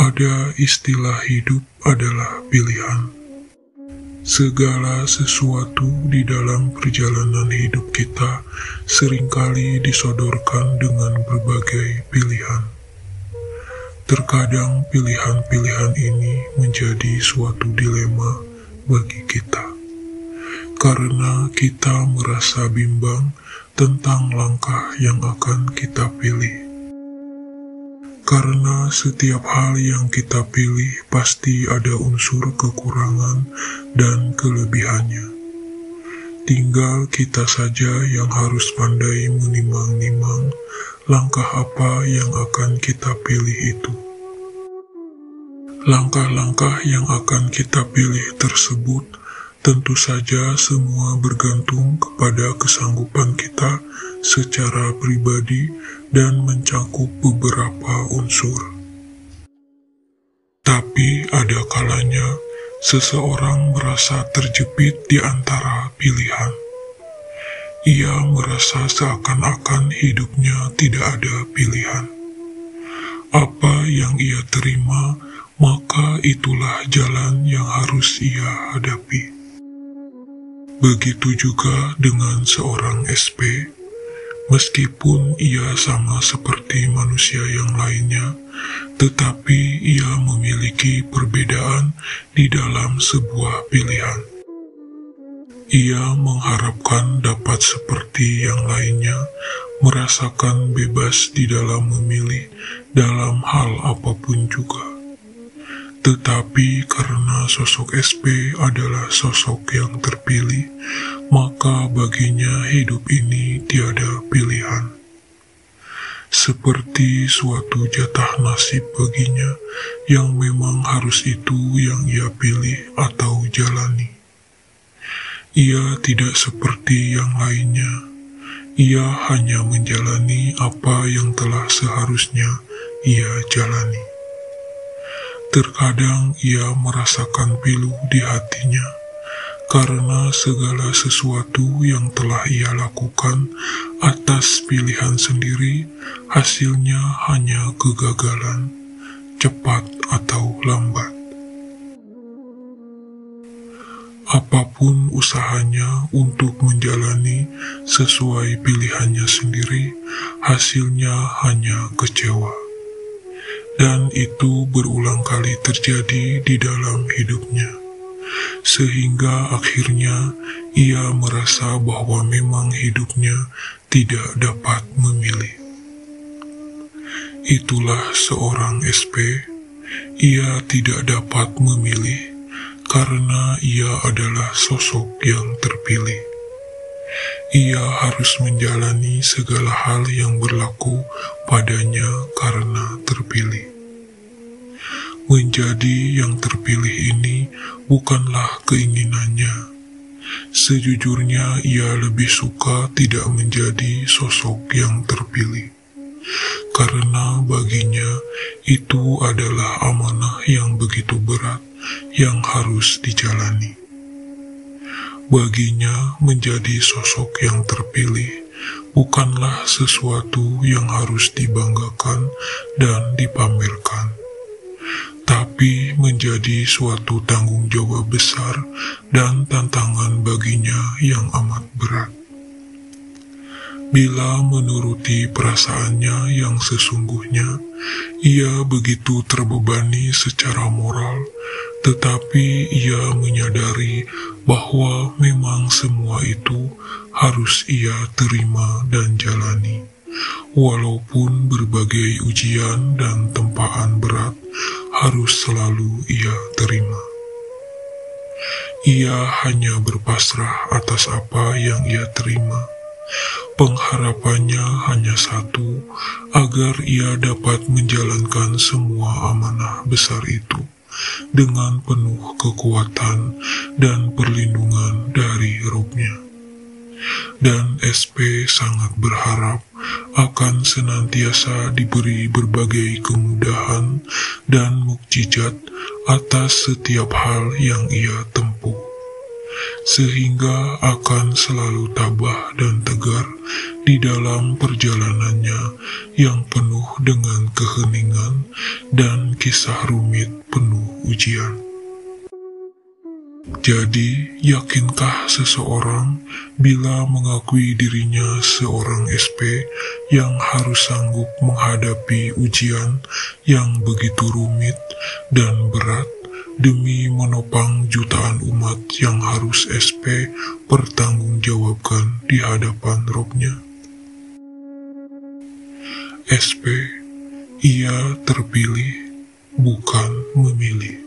Ada istilah hidup adalah pilihan. Segala sesuatu di dalam perjalanan hidup kita seringkali disodorkan dengan berbagai pilihan. Terkadang pilihan-pilihan ini menjadi suatu dilema bagi kita, karena kita merasa bimbang tentang langkah yang akan kita pilih. Karena setiap hal yang kita pilih pasti ada unsur kekurangan dan kelebihannya. Tinggal kita saja yang harus pandai menimang-nimang langkah apa yang akan kita pilih itu. Langkah-langkah yang akan kita pilih tersebut tentu saja semua bergantung kepada kesanggupan kita secara pribadi dan mencakup beberapa unsur. Tapi ada kalanya seseorang merasa terjepit di antara pilihan. Ia merasa seakan-akan hidupnya tidak ada pilihan. Apa yang ia terima, maka itulah jalan yang harus ia hadapi. Begitu juga dengan seorang SP. Meskipun ia sama seperti manusia yang lainnya, tetapi ia memiliki perbedaan di dalam sebuah pilihan. Ia mengharapkan dapat seperti yang lainnya, merasakan bebas di dalam memilih dalam hal apapun juga. Tetapi karena sosok SP adalah sosok yang terpilih, maka baginya hidup ini tiada pilihan. Seperti suatu jatah nasib baginya yang memang harus itu yang ia pilih atau jalani. Ia tidak seperti yang lainnya. Ia hanya menjalani apa yang telah seharusnya ia jalani. Terkadang ia merasakan pilu di hatinya, karena segala sesuatu yang telah ia lakukan atas pilihan sendiri, hasilnya hanya kegagalan, cepat atau lambat. Apapun usahanya untuk menjalani sesuai pilihannya sendiri, hasilnya hanya kecewa. Dan itu berulang kali terjadi di dalam hidupnya. Sehingga akhirnya ia merasa bahwa memang hidupnya tidak dapat memilih. Itulah seorang SP. Ia tidak dapat memilih karena ia adalah sosok yang terpilih. Ia harus menjalani segala hal yang berlaku padanya karena terpilih. Menjadi yang terpilih ini bukanlah keinginannya. Sejujurnya ia lebih suka tidak menjadi sosok yang terpilih. Karena baginya itu adalah amanah yang begitu berat yang harus dijalani. Baginya menjadi sosok yang terpilih bukanlah sesuatu yang harus dibanggakan dan dipamerkan, tapi menjadi suatu tanggung jawab besar dan tantangan baginya yang amat berat. Bila menuruti perasaannya yang sesungguhnya, ia begitu terbebani secara moral, tetapi ia menyadari bahwa memang semua itu harus ia terima dan jalani, walaupun berbagai ujian dan tempaan berat harus selalu ia terima. Ia hanya berpasrah atas apa yang ia terima. Pengharapannya hanya satu, agar ia dapat menjalankan semua amanah besar itu dengan penuh kekuatan dan perlindungan dari Robnya. Dan SP sangat berharap akan senantiasa diberi berbagai kemudahan dan mukjizat atas setiap hal yang ia tempuh, sehingga akan selalu tabah dan tegar di dalam perjalanannya yang penuh dengan keheningan dan kisah rumit penuh ujian. Jadi, yakinkah seseorang bila mengakui dirinya seorang SP yang harus sanggup menghadapi ujian yang begitu rumit dan berat demi menopang jutaan umat yang harus SP pertanggungjawabkan di hadapan Robnya? SP, ia terpilih, bukan memilih.